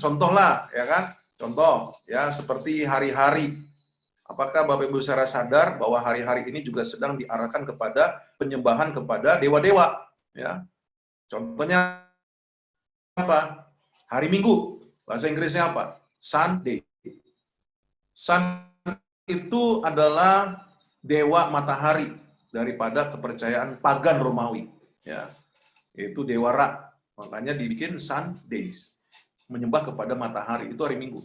contoh lah, ya kan? Contoh, ya seperti hari-hari. Apakah Bapak Ibu saudara sadar bahwa hari-hari ini juga sedang diarahkan kepada penyembahan kepada dewa-dewa, ya? Contohnya apa? Hari Minggu. Bahasa Inggrisnya apa? Sunday. Sun itu adalah dewa matahari daripada kepercayaan pagan Romawi, ya. Yaitu dewa Ra. Makanya dibikin Sundays. Menyembah kepada matahari, itu hari Minggu.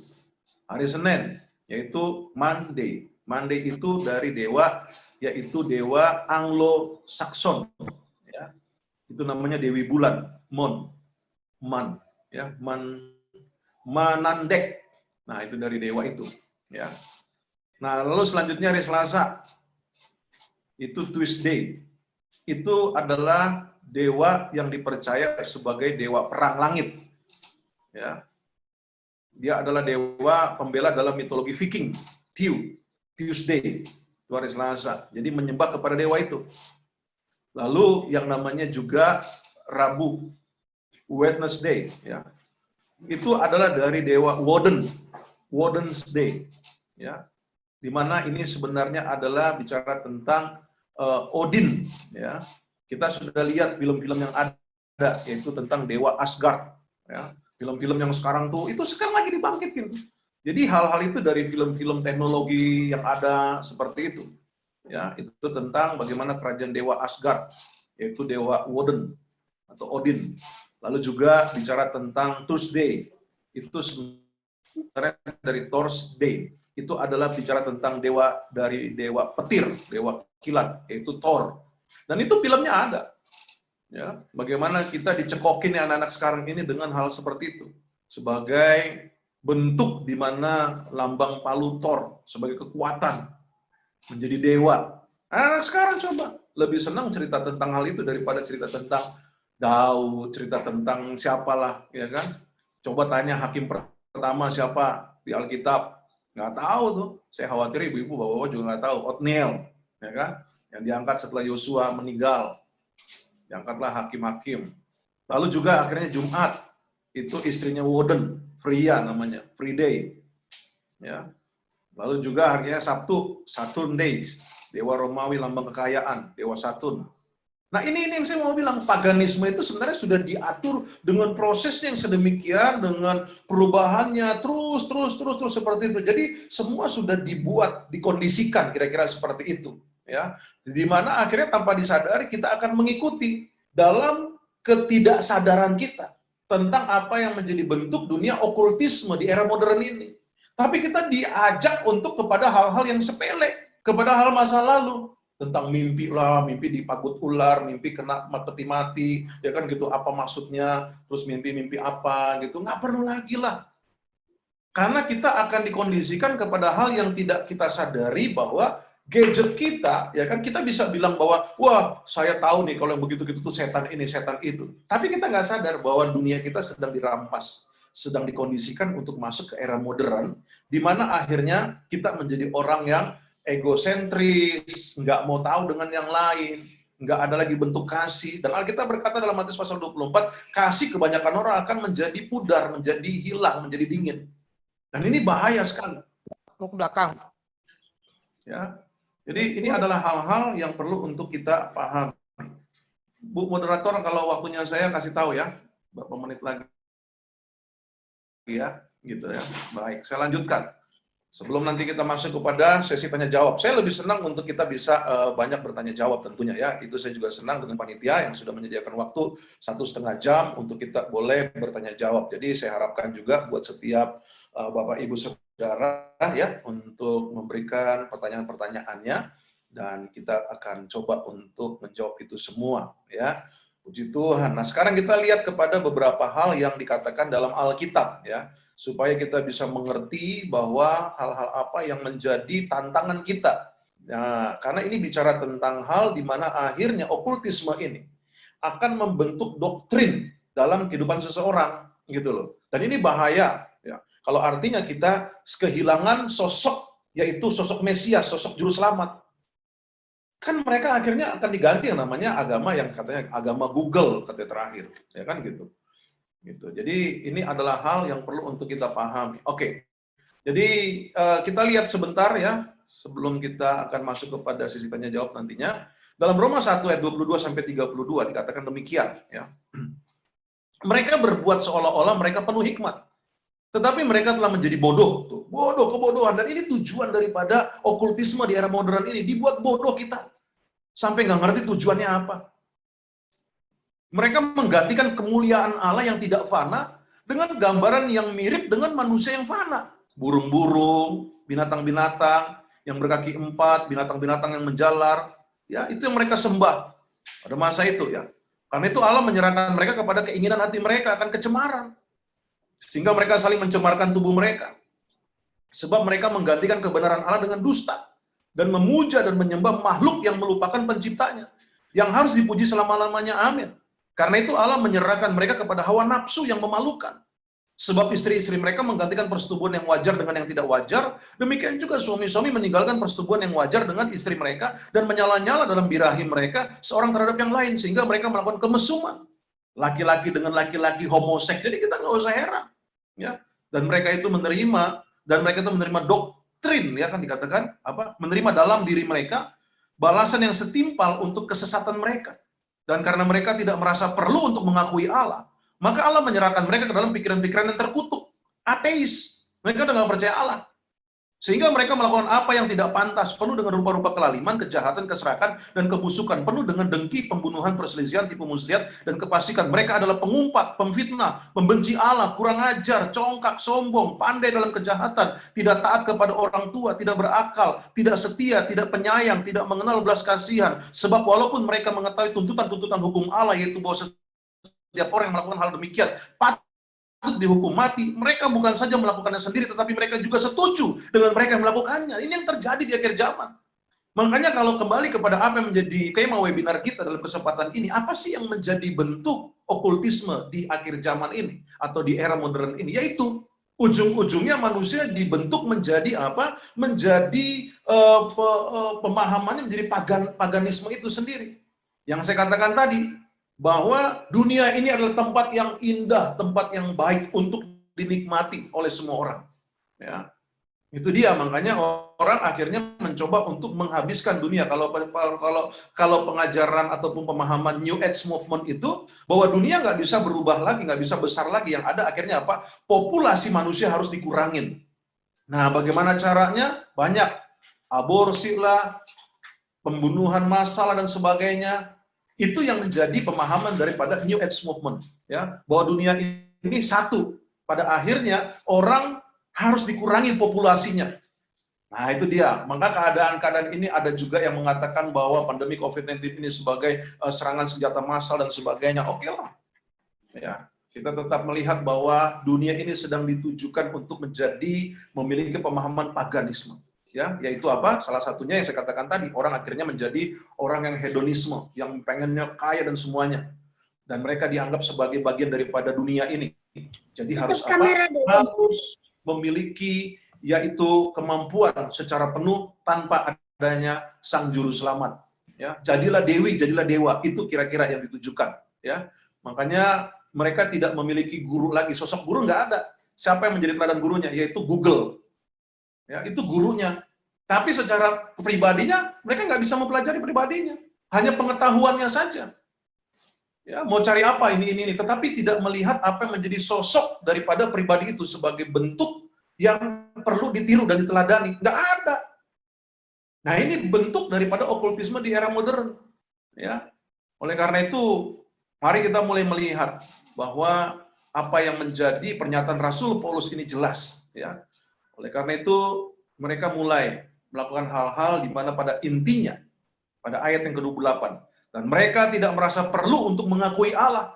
Hari Senin, yaitu Monday. Monday itu dari dewa, yaitu dewa Anglo-Saxon. Ya. Itu namanya Dewi Bulan, Man, ya, Manandek. Nah, itu dari dewa itu. Ya. Nah, lalu selanjutnya hari Selasa, itu Tuesday. Itu adalah dewa yang dipercaya sebagai dewa perang langit. Ya. Dia adalah dewa pembela dalam mitologi Viking, Tuesday, itu hari Selasa. Jadi menyembah kepada dewa itu. Lalu yang namanya juga Rabu, Wednesday, ya. Itu adalah dari dewa Woden, Woden's Day, ya. Di mana ini sebenarnya adalah bicara tentang Odin, ya. Kita sudah lihat film-film yang ada, yaitu tentang dewa Asgard, ya. Film-film yang sekarang tuh, itu sekarang lagi dibangkitkan. Jadi hal-hal itu dari film-film teknologi yang ada seperti itu. Ya, itu tentang bagaimana kerajaan dewa Asgard, yaitu dewa Woden atau Odin. Lalu juga bicara tentang Thursday, itu sebenarnya dari Thursday, itu adalah bicara tentang dewa dari dewa petir, dewa kilat, yaitu Thor. Dan itu filmnya ada. Ya, bagaimana kita dicekokin anak-anak sekarang ini dengan hal seperti itu sebagai bentuk di mana lambang palu Thor sebagai kekuatan menjadi dewa. Anak-anak sekarang coba lebih senang cerita tentang hal itu daripada cerita tentang Daud, cerita tentang siapalah, ya kan? Coba tanya hakim pertama siapa di Alkitab, nggak tahu tuh. Saya khawatir ibu-ibu bapak-bapak juga nggak tahu. Otniel, ya kan? Yang diangkat setelah Yosua meninggal. Diangkatlah hakim-hakim. Lalu juga akhirnya Jumat, itu istrinya Woden, Freya namanya, Friday. Ya. Lalu juga akhirnya Sabtu, Saturn Days, dewa Romawi lambang kekayaan, dewa Saturn. Nah ini yang saya mau bilang, paganisme itu sebenarnya sudah diatur dengan prosesnya yang sedemikian, dengan perubahannya terus seperti itu. Jadi semua sudah dibuat, dikondisikan kira-kira seperti itu. Ya, di mana akhirnya tanpa disadari kita akan mengikuti dalam ketidaksadaran kita tentang apa yang menjadi bentuk dunia okultisme di era modern ini. Tapi kita diajak untuk kepada hal-hal yang sepele, kepada hal masa lalu, tentang mimpi lah, mimpi dipagut ular, mimpi kena peti mati, ya kan gitu, apa maksudnya, terus mimpi-mimpi apa gitu, nggak perlu lagi lah. Karena kita akan dikondisikan kepada hal yang tidak kita sadari bahwa gadget kita, ya kan, kita bisa bilang bahwa, wah, saya tahu nih kalau yang begitu-gitu tuh setan ini, setan itu. Tapi kita nggak sadar bahwa dunia kita sedang dirampas, sedang dikondisikan untuk masuk ke era modern, di mana akhirnya kita menjadi orang yang egosentris, nggak mau tahu dengan yang lain, nggak ada lagi bentuk kasih. Dan Alkitab berkata dalam Matius pasal 24, kasih kebanyakan orang akan menjadi pudar, menjadi hilang, menjadi dingin. Dan ini bahaya sekali. Ke belakang. Ya. Jadi ini adalah hal-hal yang perlu untuk kita pahami. Bu moderator, kalau waktunya saya kasih tahu ya, beberapa menit lagi ya, gitu ya. Baik, saya lanjutkan. Sebelum nanti kita masuk kepada sesi tanya jawab, saya lebih senang untuk kita bisa banyak bertanya jawab tentunya ya. Itu saya juga senang dengan panitia yang sudah menyediakan waktu 1,5 jam untuk kita boleh bertanya jawab. Jadi saya harapkan juga buat setiap Bapak Ibu Saudara ya untuk memberikan pertanyaan-pertanyaannya dan kita akan coba untuk menjawab itu semua ya. Puji Tuhan. Nah, sekarang kita lihat kepada beberapa hal yang dikatakan dalam Alkitab ya, supaya kita bisa mengerti bahwa hal-hal apa yang menjadi tantangan kita. Nah, karena ini bicara tentang hal di mana akhirnya okultisme ini akan membentuk doktrin dalam kehidupan seseorang gitu loh. Dan ini bahaya ya. Kalau artinya kita kehilangan sosok, yaitu sosok Mesias, sosok juru selamat. Kan mereka akhirnya akan diganti yang namanya agama yang katanya agama Google katanya terakhir, ya kan gitu. Gitu. Jadi ini adalah hal yang perlu untuk kita pahami. Oke. Jadi kita lihat sebentar ya, sebelum kita akan masuk kepada sesi tanya jawab nantinya. Dalam Roma 1 ayat 22 sampai 32 dikatakan demikian ya. Mereka berbuat seolah-olah mereka penuh hikmat, tetapi mereka telah menjadi bodoh. Tuh, bodoh, kebodohan. Dan ini tujuan daripada okultisme di era modern ini, dibuat bodoh kita. Sampai nggak ngerti tujuannya apa. Mereka menggantikan kemuliaan Allah yang tidak fana dengan gambaran yang mirip dengan manusia yang fana. Burung-burung, binatang-binatang yang berkaki 4, binatang-binatang yang menjalar, ya itu yang mereka sembah pada masa itu ya. Karena itu Allah menyerahkan mereka kepada keinginan hati mereka akan kecemaran, sehingga mereka saling mencemarkan tubuh mereka. Sebab mereka menggantikan kebenaran Allah dengan dusta dan memuja dan menyembah makhluk yang melupakan penciptanya, yang harus dipuji selama-lamanya. Amin. Karena itu Allah menyerahkan mereka kepada hawa nafsu yang memalukan. Sebab istri-istri mereka menggantikan persetubuhan yang wajar dengan yang tidak wajar, demikian juga suami-suami meninggalkan persetubuhan yang wajar dengan istri mereka dan menyala-nyala dalam birahi mereka seorang terhadap yang lain, sehingga mereka melakukan kemesuman. Laki-laki dengan laki-laki, homoseks, jadi kita nggak usah heran. Ya. Dan mereka itu menerima doktrin, ya kan dikatakan, menerima dalam diri mereka balasan yang setimpal untuk kesesatan mereka. Dan karena mereka tidak merasa perlu untuk mengakui Allah, maka Allah menyerahkan mereka ke dalam pikiran-pikiran yang terkutuk, ateis. Mereka udah nggak percaya Allah. Sehingga mereka melakukan apa yang tidak pantas, penuh dengan rupa-rupa kelaliman, kejahatan, keserakan, dan kebusukan, penuh dengan dengki, pembunuhan, perselisihan, tipu muslihat, dan kefasikan. Mereka adalah pengumpat, pemfitnah, pembenci Allah, kurang ajar, congkak, sombong, pandai dalam kejahatan, tidak taat kepada orang tua, tidak berakal, tidak setia, tidak penyayang, tidak mengenal belas kasihan. Sebab walaupun mereka mengetahui tuntutan-tuntutan hukum Allah, yaitu bahwa setiap orang yang melakukan hal demikian patut dihukum mati, mereka bukan saja melakukannya sendiri, tetapi mereka juga setuju dengan mereka yang melakukannya. Ini yang terjadi di akhir zaman. Makanya kalau kembali kepada apa yang menjadi tema webinar kita dalam kesempatan ini, apa sih yang menjadi bentuk okultisme di akhir zaman ini atau di era modern ini? Yaitu ujung-ujungnya manusia dibentuk menjadi apa? Menjadi pemahamannya menjadi paganisme itu sendiri. Yang saya katakan tadi, bahwa dunia ini adalah tempat yang indah, tempat yang baik untuk dinikmati oleh semua orang. Ya, itu dia, makanya orang akhirnya mencoba untuk menghabiskan dunia. Kalau pengajaran ataupun pemahaman New Age Movement itu bahwa dunia nggak bisa berubah lagi, nggak bisa besar lagi. Yang ada akhirnya apa? Populasi manusia harus dikurangin. Nah, bagaimana caranya? Banyak aborsi lah, pembunuhan massal dan sebagainya. Itu yang menjadi pemahaman daripada New Age Movement, ya, bahwa dunia ini satu. Pada akhirnya orang harus dikurangi populasinya. Nah, itu dia. Maka keadaan-keadaan ini ada juga yang mengatakan bahwa pandemi COVID-19 ini sebagai serangan senjata massal dan sebagainya. Oke lah. Ya, kita tetap melihat bahwa dunia ini sedang ditujukan untuk memiliki pemahaman paganisme. Ya, yaitu apa? Salah satunya yang saya katakan tadi, orang akhirnya menjadi orang yang hedonisme, yang pengennya kaya dan semuanya. Dan mereka dianggap sebagai bagian daripada dunia ini. Jadi harus apa? Harus memiliki yaitu kemampuan secara penuh tanpa adanya sang juru selamat. Ya, jadilah dewi, jadilah dewa. Itu kira-kira yang ditujukan. Ya, makanya mereka tidak memiliki guru lagi. Sosok guru nggak ada. Siapa yang menjadi teladan gurunya? Yaitu Google. Ya, itu gurunya. Tapi secara pribadinya, mereka nggak bisa mempelajari pribadinya. Hanya pengetahuannya saja. Ya, mau cari apa ini. Tetapi tidak melihat apa yang menjadi sosok daripada pribadi itu sebagai bentuk yang perlu ditiru dan diteladani. Nggak ada. Nah, ini bentuk daripada okultisme di era modern. Ya. Oleh karena itu, mari kita mulai melihat bahwa apa yang menjadi pernyataan Rasul Paulus ini jelas. Ya. Oleh karena itu, mereka mulai melakukan hal-hal di mana pada intinya, pada ayat yang ke-28, dan mereka tidak merasa perlu untuk mengakui Allah.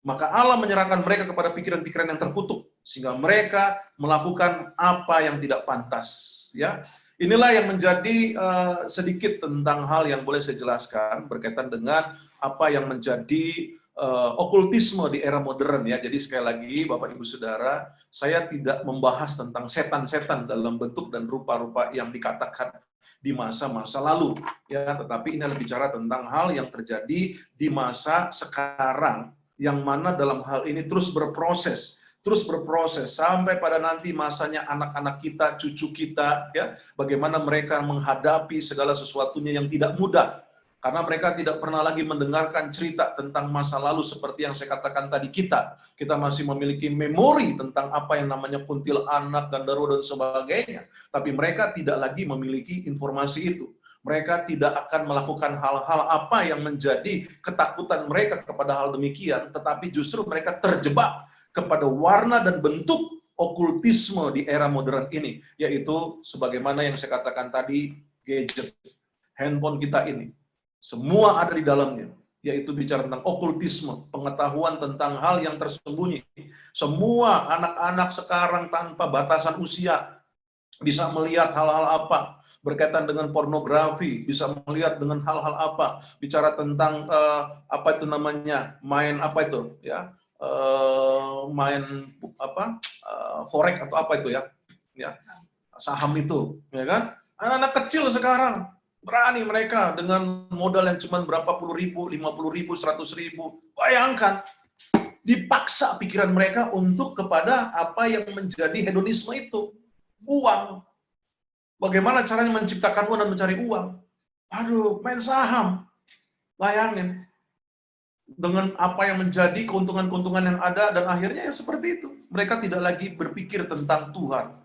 Maka Allah menyerahkan mereka kepada pikiran-pikiran yang terkutuk, sehingga mereka melakukan apa yang tidak pantas. Ya, inilah yang menjadi sedikit tentang hal yang boleh saya jelaskan berkaitan dengan apa yang menjadi okultisme di era modern ya. Jadi sekali lagi Bapak Ibu Saudara, saya tidak membahas tentang setan-setan dalam bentuk dan rupa-rupa yang dikatakan di masa-masa lalu ya, tetapi ini bicara tentang hal yang terjadi di masa sekarang yang mana dalam hal ini terus berproses sampai pada nanti masanya anak-anak kita, cucu kita, ya, bagaimana mereka menghadapi segala sesuatunya yang tidak mudah. Karena mereka tidak pernah lagi mendengarkan cerita tentang masa lalu seperti yang saya katakan tadi kita. Kita masih memiliki memori tentang apa yang namanya kuntilanak, gandaro, dan sebagainya. Tapi mereka tidak lagi memiliki informasi itu. Mereka tidak akan melakukan hal-hal apa yang menjadi ketakutan mereka kepada hal demikian, tetapi justru mereka terjebak kepada warna dan bentuk okultisme di era modern ini, yaitu sebagaimana yang saya katakan tadi, gadget, handphone kita ini. Semua ada di dalamnya, yaitu bicara tentang okultisme, pengetahuan tentang hal yang tersembunyi. Semua anak-anak sekarang tanpa batasan usia bisa melihat hal-hal apa, berkaitan dengan pornografi, bisa melihat dengan hal-hal apa, bicara tentang apa itu namanya, main apa itu, ya, main apa, forex atau apa itu ya, saham itu, ya kan? Anak-anak kecil sekarang berani mereka dengan modal yang cuma berapa puluh ribu, 50.000, 100.000. Bayangkan, dipaksa pikiran mereka untuk kepada apa yang menjadi hedonisme itu, uang. Bagaimana caranya menciptakan uang dan mencari uang? Aduh, main saham. Bayangin. Dengan apa yang menjadi keuntungan-keuntungan yang ada, dan akhirnya ya seperti itu. Mereka tidak lagi berpikir tentang Tuhan.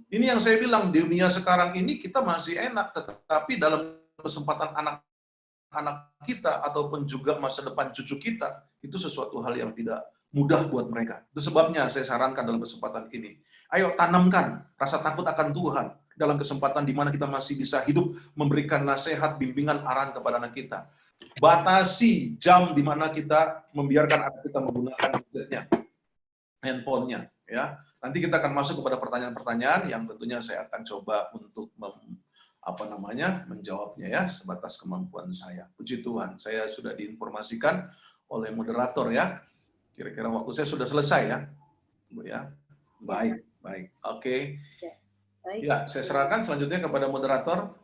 Ini yang saya bilang, di dunia sekarang ini kita masih enak, tetapi dalam kesempatan anak-anak kita ataupun juga masa depan cucu kita, itu sesuatu hal yang tidak mudah buat mereka. Itu sebabnya saya sarankan dalam kesempatan ini, ayo tanamkan rasa takut akan Tuhan dalam kesempatan di mana kita masih bisa hidup, memberikan nasihat, bimbingan, arahan kepada anak kita. Batasi jam di mana kita membiarkan anak kita menggunakan gadgetnya, handphonenya, ya. Nanti kita akan masuk kepada pertanyaan-pertanyaan yang tentunya saya akan coba untuk menjawabnya, ya, sebatas kemampuan saya. Puji Tuhan, saya sudah diinformasikan oleh moderator, ya. Kira-kira waktu saya sudah selesai, ya, Bu, ya. Baik. Oke. Ya, saya serahkan selanjutnya kepada moderator.